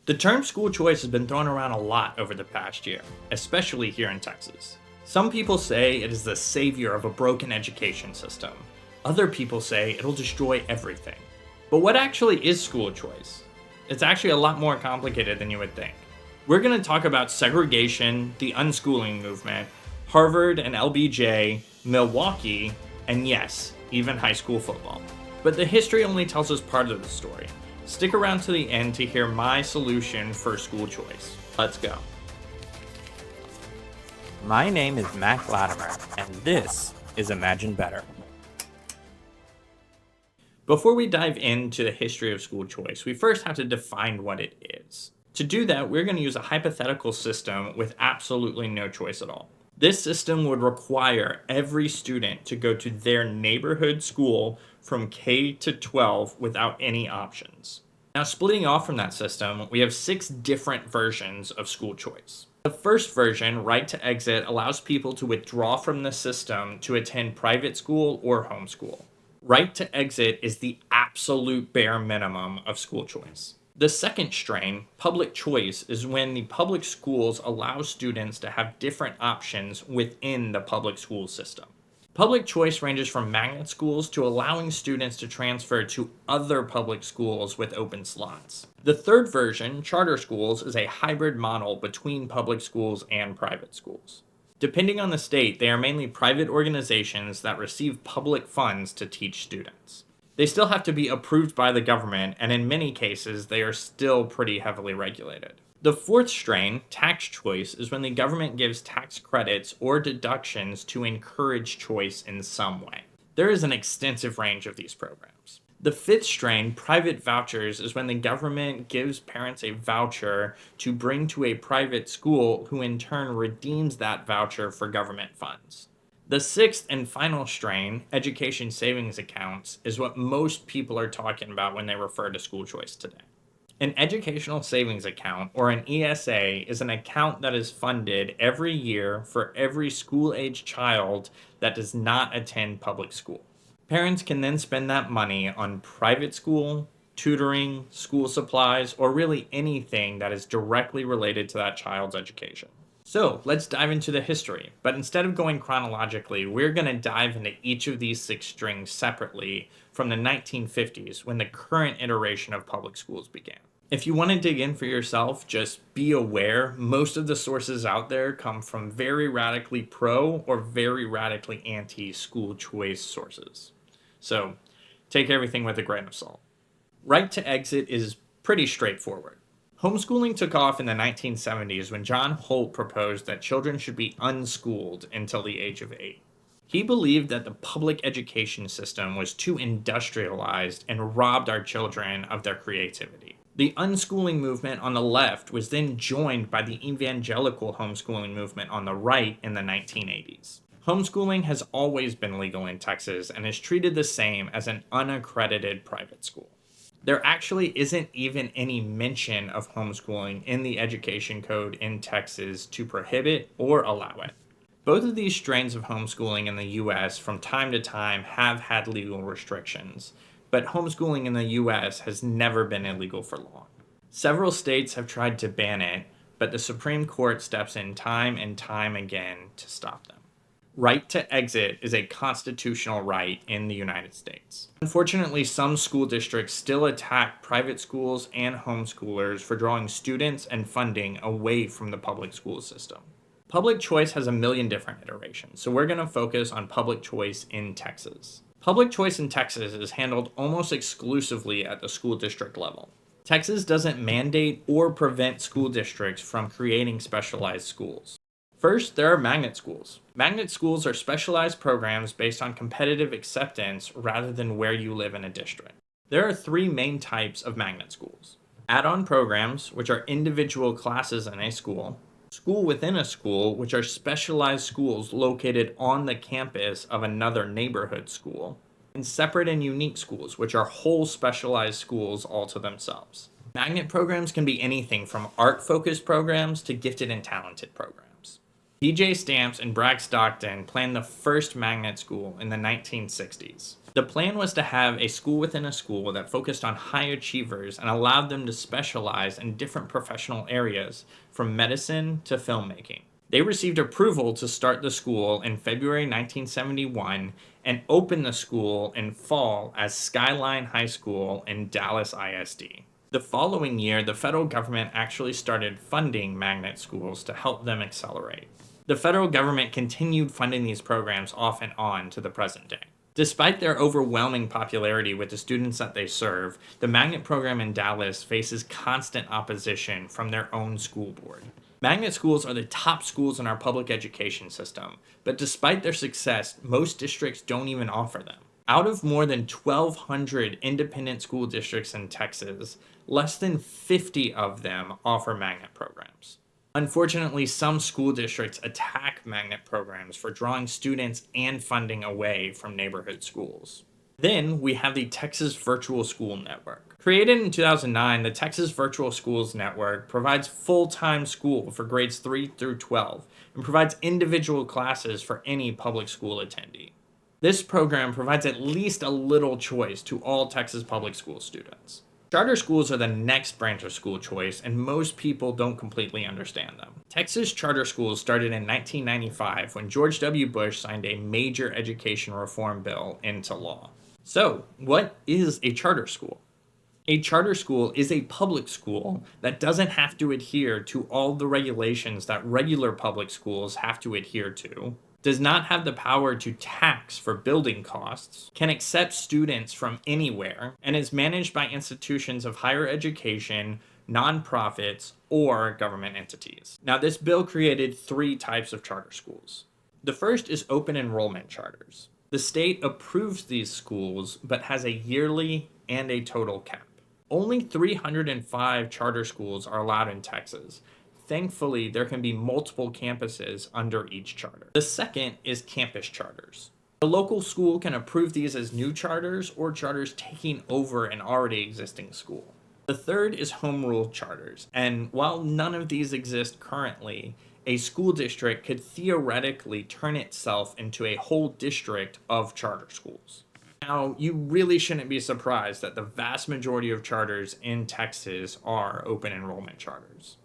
The term school choice has been thrown around a lot over the past year, especially here in Texas. Some people say it is the savior of a broken education system. Other people say it'll destroy everything. But what actually is school choice? It's actually a lot more complicated than you would think. We're going to talk about segregation, the unschooling movement, Harvard and LBJ, Milwaukee, and yes, even high school football. But the history only tells us part of the story. Stick around to the end to hear my solution for school choice. Let's go. My name is Mac Latimer, and this is Imagine Better. Before we dive into the history of school choice, we first have to define what it is. To do that, we're going to use a hypothetical system with absolutely no choice at all. This system would require every student to go to their neighborhood school from K to 12 without any options. Now, splitting off from that system, we have 6 different versions of school choice. The first version, right to exit, allows people to withdraw from the system to attend private school or homeschool. Right to exit is the absolute bare minimum of school choice. The second strain, public choice, is when the public schools allow students to have different options within the public school system. Public choice ranges from magnet schools to allowing students to transfer to other public schools with open slots. The third version, charter schools, is a hybrid model between public schools and private schools. Depending on the state, they are mainly private organizations that receive public funds to teach students. They still have to be approved by the government, and in many cases, they are still pretty heavily regulated. The fourth strain, tax choice, is when the government gives tax credits or deductions to encourage choice in some way. There is an extensive range of these programs. The fifth strain, private vouchers, is when the government gives parents a voucher to bring to a private school who in turn redeems that voucher for government funds. The sixth and final strain, education savings accounts, is what most people are talking about when they refer to school choice today. An educational savings account, or an ESA, is an account that is funded every year for every school-age child that does not attend public school. Parents can then spend that money on private school, tutoring, school supplies, or really anything that is directly related to that child's education. So let's dive into the history, but instead of going chronologically, we're going to dive into each of these 6 strings separately from the 1950s when the current iteration of public schools began. If you want to dig in for yourself, just be aware most of the sources out there come from very radically pro or very radically anti-school choice sources. So take everything with a grain of salt. Right to exit is pretty straightforward. Homeschooling took off in the 1970s when John Holt proposed that children should be unschooled until the age of 8. He believed that the public education system was too industrialized and robbed our children of their creativity. The unschooling movement on the left was then joined by the evangelical homeschooling movement on the right in the 1980s. Homeschooling has always been legal in Texas and is treated the same as an unaccredited private school. There actually isn't even any mention of homeschooling in the education code in Texas to prohibit or allow it. Both of these strains of homeschooling in the US from time to time have had legal restrictions, but homeschooling in the US has never been illegal for long. Several states have tried to ban it, but the Supreme Court steps in time and time again to stop them. Right to exit is a constitutional right in the United States. Unfortunately, some school districts still attack private schools and homeschoolers for drawing students and funding away from the public school system. Public choice has a million different iterations, so we're going to focus on public choice in Texas. Public choice in Texas is handled almost exclusively at the school district level. Texas doesn't mandate or prevent school districts from creating specialized schools. First, there are magnet schools. Magnet schools are specialized programs based on competitive acceptance rather than where you live in a district. There are 3 main types of magnet schools. Add-on programs, which are individual classes in a school. School within a school, which are specialized schools located on the campus of another neighborhood school. And separate and unique schools, which are whole specialized schools all to themselves. Magnet programs can be anything from art-focused programs to gifted and talented programs. PJ Stamps and Bragg Stockton planned the first magnet school in the 1960s. The plan was to have a school within a school that focused on high achievers and allowed them to specialize in different professional areas, from medicine to filmmaking. They received approval to start the school in February 1971 and opened the school in fall as Skyline High School in Dallas ISD. The following year, the federal government actually started funding magnet schools to help them accelerate. The federal government continued funding these programs off and on to the present day. Despite their overwhelming popularity with the students that they serve, the magnet program in Dallas faces constant opposition from their own school board. Magnet schools are the top schools in our public education system, but despite their success, most districts don't even offer them. Out of more than 1,200 independent school districts in Texas, less than 50 of them offer magnet programs. Unfortunately, some school districts attack magnet programs for drawing students and funding away from neighborhood schools. Then we have the Texas Virtual School Network. Created in 2009, the Texas Virtual Schools Network provides full-time school for grades 3 through 12 and provides individual classes for any public school attendee. This program provides at least a little choice to all Texas public school students. Charter schools are the next branch of school choice, and most people don't completely understand them. Texas charter schools started in 1995 when George W. Bush signed a major education reform bill into law. So, what is a charter school? A charter school is a public school that doesn't have to adhere to all the regulations that regular public schools have to adhere to, does not have the power to tax for building costs, can accept students from anywhere, and is managed by institutions of higher education, nonprofits, or government entities. Now, this bill created 3 types of charter schools. The first is open enrollment charters. The state approves these schools, but has a yearly and a total cap. Only 305 charter schools are allowed in Texas. Thankfully, there can be multiple campuses under each charter. The second is campus charters. The local school can approve these as new charters or charters taking over an already existing school. The third is home rule charters, and while none of these exist currently, a school district could theoretically turn itself into a whole district of charter schools. Now, you really shouldn't be surprised that the vast majority of charters in Texas are open enrollment charters.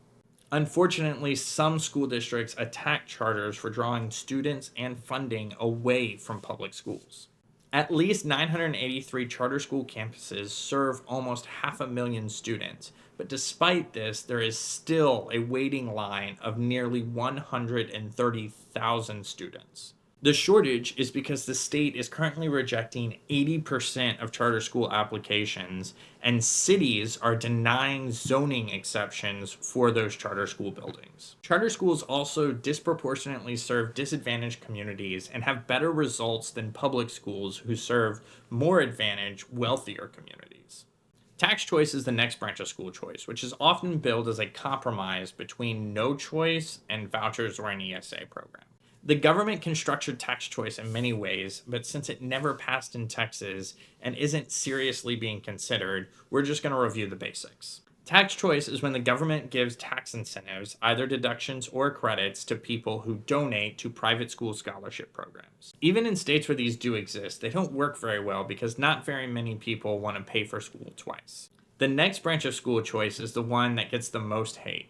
Unfortunately, some school districts attack charters for drawing students and funding away from public schools. At least 983 charter school campuses serve almost 500,000 students, but despite this, there is still a waiting line of nearly 130,000 students. The shortage is because the state is currently rejecting 80% of charter school applications, and cities are denying zoning exceptions for those charter school buildings. Charter schools also disproportionately serve disadvantaged communities and have better results than public schools who serve more advantaged, wealthier communities. Tax choice is the next branch of school choice, which is often billed as a compromise between no choice and vouchers or an ESA program. The government can structure tax choice in many ways, but since it never passed in Texas and isn't seriously being considered, we're just going to review the basics. Tax choice is when the government gives tax incentives, either deductions or credits, to people who donate to private school scholarship programs. Even in states where these do exist, they don't work very well because not very many people want to pay for school twice. The next branch of school choice is the one that gets the most hate: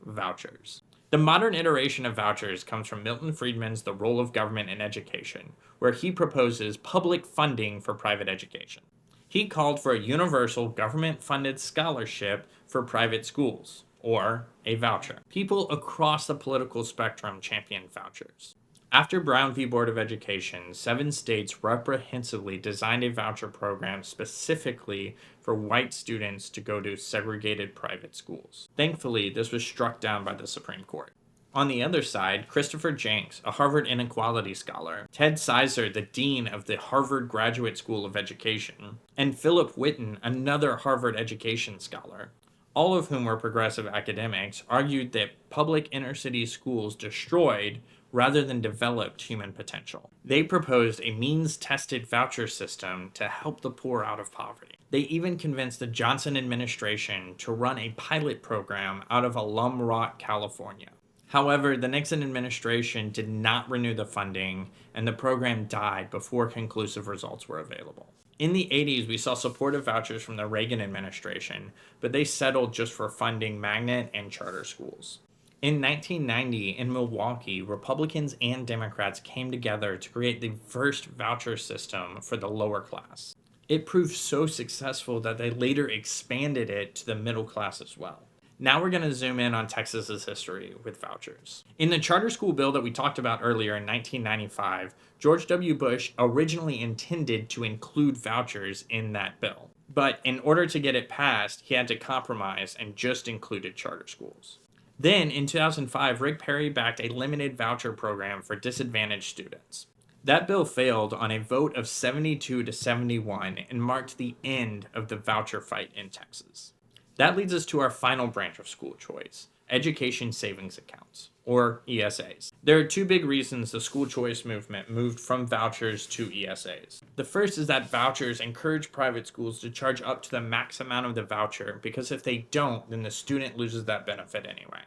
vouchers. The modern iteration of vouchers comes from Milton Friedman's The Role of Government in Education, where he proposes public funding for private education. He called for a universal government-funded scholarship for private schools, or a voucher. People across the political spectrum championed vouchers. After Brown v. Board of Education, 7 states reprehensively designed a voucher program specifically for white students to go to segregated private schools. Thankfully, this was struck down by the Supreme Court. On the other side, Christopher Jenks, a Harvard inequality scholar, Ted Sizer, the dean of the Harvard Graduate School of Education, and Philip Witten, another Harvard education scholar, all of whom were progressive academics, argued that public inner-city schools destroyed rather than developed human potential. They proposed a means-tested voucher system to help the poor out of poverty. They even convinced the Johnson administration to run a pilot program out of Alum Rock, California. However, the Nixon administration did not renew the funding, and the program died before conclusive results were available. In the 80s, we saw supportive vouchers from the Reagan administration, but they settled just for funding magnet and charter schools. In 1990, in Milwaukee, Republicans and Democrats came together to create the first voucher system for the lower class. It proved so successful that they later expanded it to the middle class as well. Now we're going to zoom in on Texas's history with vouchers. In the charter school bill that we talked about earlier in 1995, George W. Bush originally intended to include vouchers in that bill. But in order to get it passed, he had to compromise and just included charter schools. Then, in 2005, Rick Perry backed a limited voucher program for disadvantaged students. That bill failed on a vote of 72 to 71 and marked the end of the voucher fight in Texas. That leads us to our final branch of school choice, education savings accounts, or ESAs. There are two big reasons the school choice movement moved from vouchers to ESAs. The first is that vouchers encourage private schools to charge up to the max amount of the voucher because if they don't, then the student loses that benefit anyway.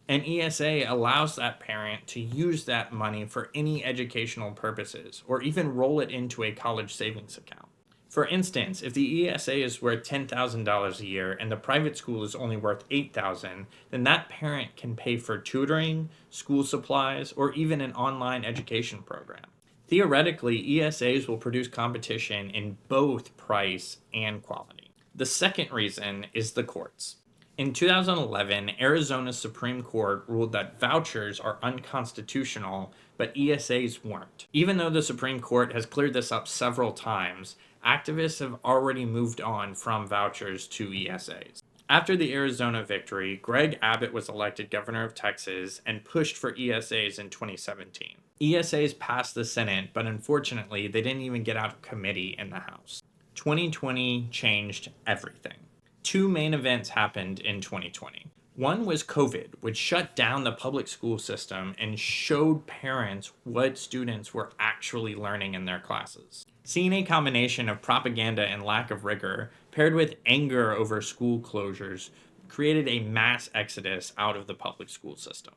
An ESA allows that parent to use that money for any educational purposes or even roll it into a college savings account. For instance, if the ESA is worth $10,000 a year and the private school is only worth $8,000, then that parent can pay for tutoring, school supplies, or even an online education program. Theoretically, ESAs will produce competition in both price and quality. The second reason is the courts. In 2011, Arizona's Supreme Court ruled that vouchers are unconstitutional, but ESAs weren't. Even though the Supreme Court has cleared this up several times, activists have already moved on from vouchers to ESAs. After the Arizona victory, Greg Abbott was elected governor of Texas and pushed for ESAs in 2017. ESAs passed the Senate, but unfortunately, they didn't even get out of committee in the House. 2020 changed everything. Two main events happened in 2020. One was COVID, which shut down the public school system and showed parents what students were actually learning in their classes. Seeing a combination of propaganda and lack of rigor, paired with anger over school closures, created a mass exodus out of the public school system.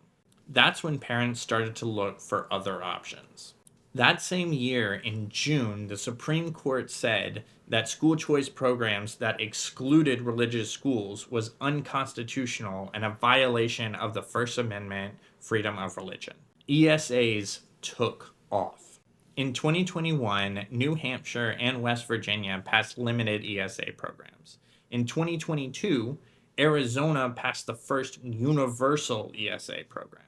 That's when parents started to look for other options. That same year, in June, the Supreme Court said that school choice programs that excluded religious schools was unconstitutional and a violation of the First Amendment, freedom of religion. ESAs took off. In 2021, New Hampshire and West Virginia passed limited ESA programs. In 2022, Arizona passed the first universal ESA program.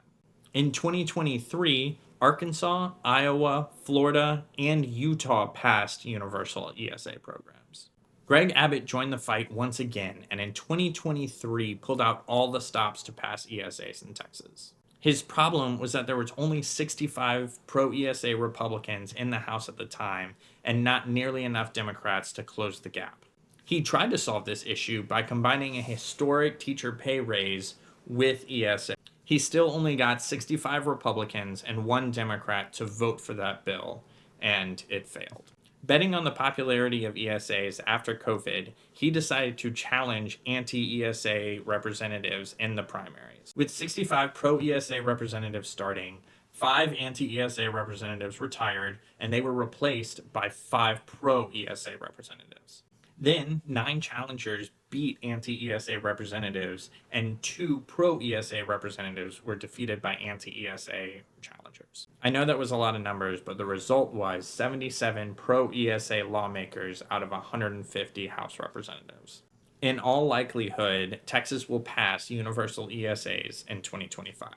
In 2023, Arkansas, Iowa, Florida, and Utah passed universal ESA programs. Greg Abbott joined the fight once again and in 2023 pulled out all the stops to pass ESAs in Texas. His problem was that there was only 65 pro-ESA Republicans in the House at the time and not nearly enough Democrats to close the gap. He tried to solve this issue by combining a historic teacher pay raise with ESA. He still only got 65 Republicans and one Democrat to vote for that bill, and it failed. Betting on the popularity of ESAs after COVID, he decided to challenge anti-ESA representatives in the primaries. With 65 pro-ESA representatives starting, 5 anti-ESA representatives retired, and they were replaced by 5 pro-ESA representatives. Then, 9 challengers beat anti-ESA representatives, and 2 pro-ESA representatives were defeated by anti-ESA challengers. I know that was a lot of numbers, but the result was 77 pro-ESA lawmakers out of 150 House representatives. In all likelihood, Texas will pass universal ESAs in 2025.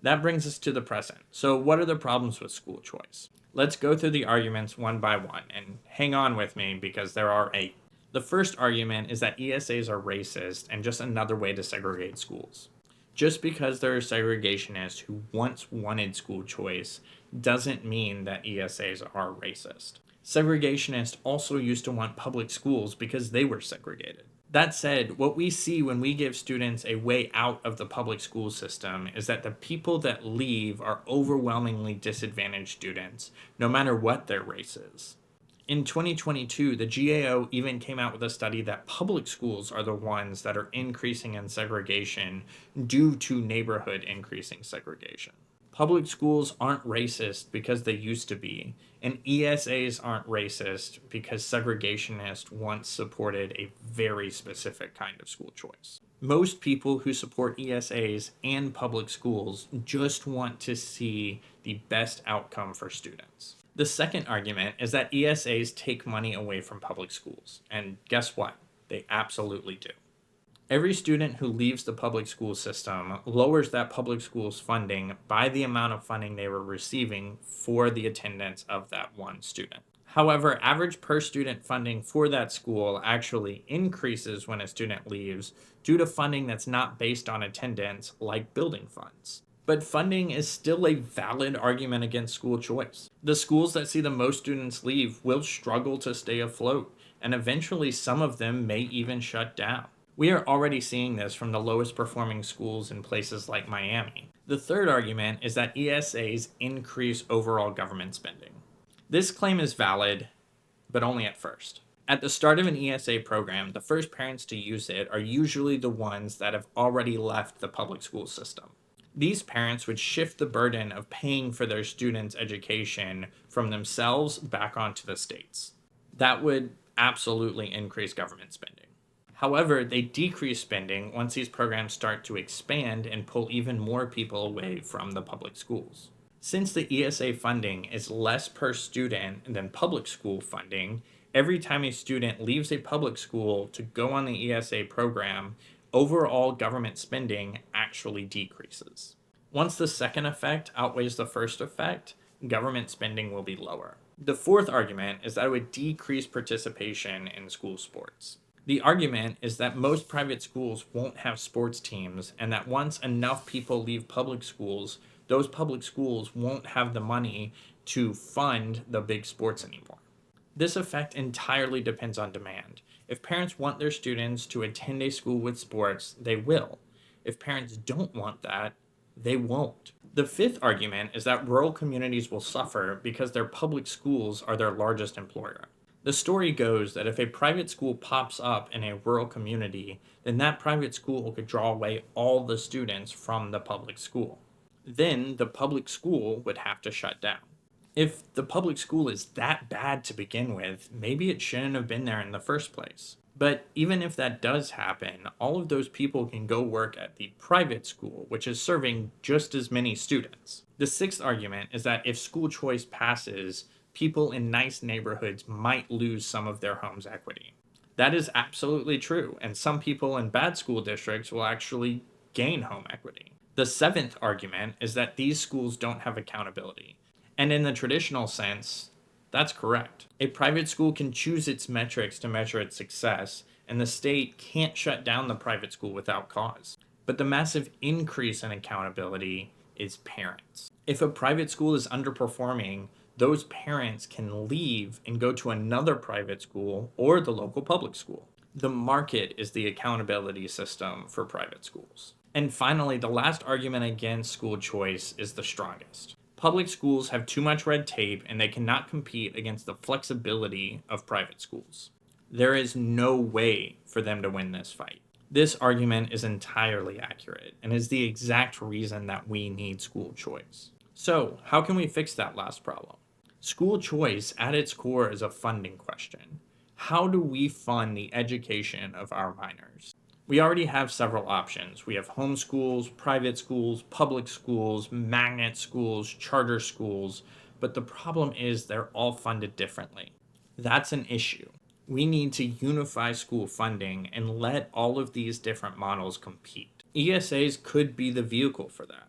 That brings us to the present. So what are the problems with school choice? Let's go through the arguments one by one, and hang on with me because there are 8. The first argument is that ESAs are racist and just another way to segregate schools. Just because there are segregationists who once wanted school choice doesn't mean that ESAs are racist. Segregationists also used to want public schools because they were segregated. That said, what we see when we give students a way out of the public school system is that the people that leave are overwhelmingly disadvantaged students, no matter what their race is. In 2022, the GAO even came out with a study that public schools are the ones that are increasing in segregation due to neighborhood increasing segregation. Public schools aren't racist because they used to be, and ESAs aren't racist because segregationists once supported a very specific kind of school choice. Most people who support ESAs and public schools just want to see the best outcome for students. The second argument is that ESAs take money away from public schools, and guess what? They absolutely do. Every student who leaves the public school system lowers that public school's funding by the amount of funding they were receiving for the attendance of that one student. However, average per student funding for that school actually increases when a student leaves due to funding that's not based on attendance, like building funds. But funding is still a valid argument against school choice. The schools that see the most students leave will struggle to stay afloat, and eventually some of them may even shut down. We are already seeing this from the lowest performing schools in places like Miami. The third argument is that ESAs increase overall government spending. This claim is valid, but only at first. At the start of an ESA program, the first parents to use it are usually the ones that have already left the public school system. These parents would shift the burden of paying for their students' education from themselves back onto the states. That would absolutely increase government spending. However, they decrease spending once these programs start to expand and pull even more people away from the public schools. Since the ESA funding is less per student than public school funding, every time a student leaves a public school to go on the ESA program, overall government spending actually decreases. Once the second effect outweighs the first effect, government spending will be lower. The fourth argument is that it would decrease participation in school sports. The argument is that most private schools won't have sports teams, and that once enough people leave public schools, those public schools won't have the money to fund the big sports anymore. This effect entirely depends on demand. If parents want their students to attend a school with sports, they will. If parents don't want that, they won't. The fifth argument is that rural communities will suffer because their public schools are their largest employer. The story goes that if a private school pops up in a rural community, then that private school could draw away all the students from the public school. Then the public school would have to shut down. If the public school is that bad to begin with, maybe it shouldn't have been there in the first place. But even if that does happen, all of those people can go work at the private school, which is serving just as many students. The sixth argument is that if school choice passes, people in nice neighborhoods might lose some of their home's equity. That is absolutely true, and some people in bad school districts will actually gain home equity. The seventh argument is that these schools don't have accountability. And in the traditional sense, that's correct. A private school can choose its metrics to measure its success, and the state can't shut down the private school without cause. But the massive increase in accountability is parents. If a private school is underperforming, those parents can leave and go to another private school or the local public school. The market is the accountability system for private schools. And finally, the last argument against school choice is the strongest. Public schools have too much red tape and they cannot compete against the flexibility of private schools. There is no way for them to win this fight. This argument is entirely accurate and is the exact reason that we need school choice. So, how can we fix that last problem? School choice at its core is a funding question. How do we fund the education of our minors? We already have several options. We have homeschools, private schools, public schools, magnet schools, charter schools, but the problem is they're all funded differently. That's an issue. We need to unify school funding and let all of these different models compete. ESAs could be the vehicle for that.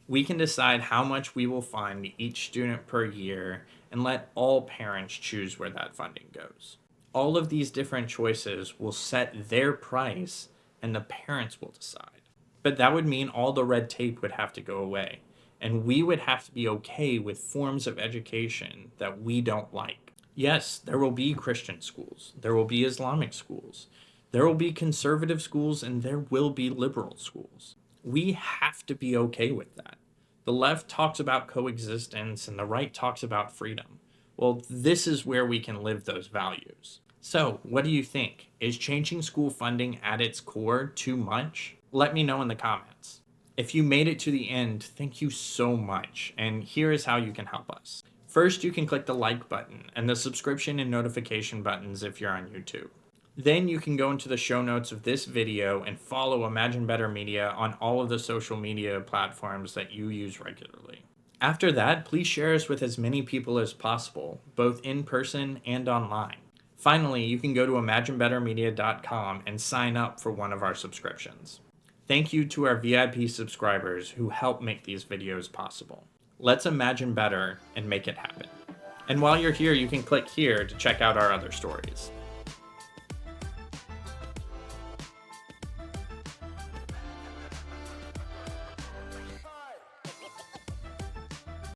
We can decide how much we will fund each student per year and let all parents choose where that funding goes. All of these different choices will set their price and the parents will decide. But that would mean all the red tape would have to go away, and we would have to be okay with forms of education that we don't like. Yes, there will be Christian schools, there will be Islamic schools, there will be conservative schools, and there will be liberal schools. We have to be okay with that. The left talks about coexistence and the right talks about freedom. Well, this is where we can live those values. So, what do you think? Is changing school funding at its core too much? Let me know in the comments. If you made it to the end, thank you so much, and here is how you can help us. First, you can click the like button and the subscription and notification buttons if you're on YouTube. Then you can go into the show notes of this video and follow Imagine Better Media on all of the social media platforms that you use regularly. After that, please share us with as many people as possible, both in person and online. Finally, you can go to imaginebettermedia.com and sign up for one of our subscriptions. Thank you to our VIP subscribers who help make these videos possible. Let's imagine better and make it happen. And while you're here, you can click here to check out our other stories.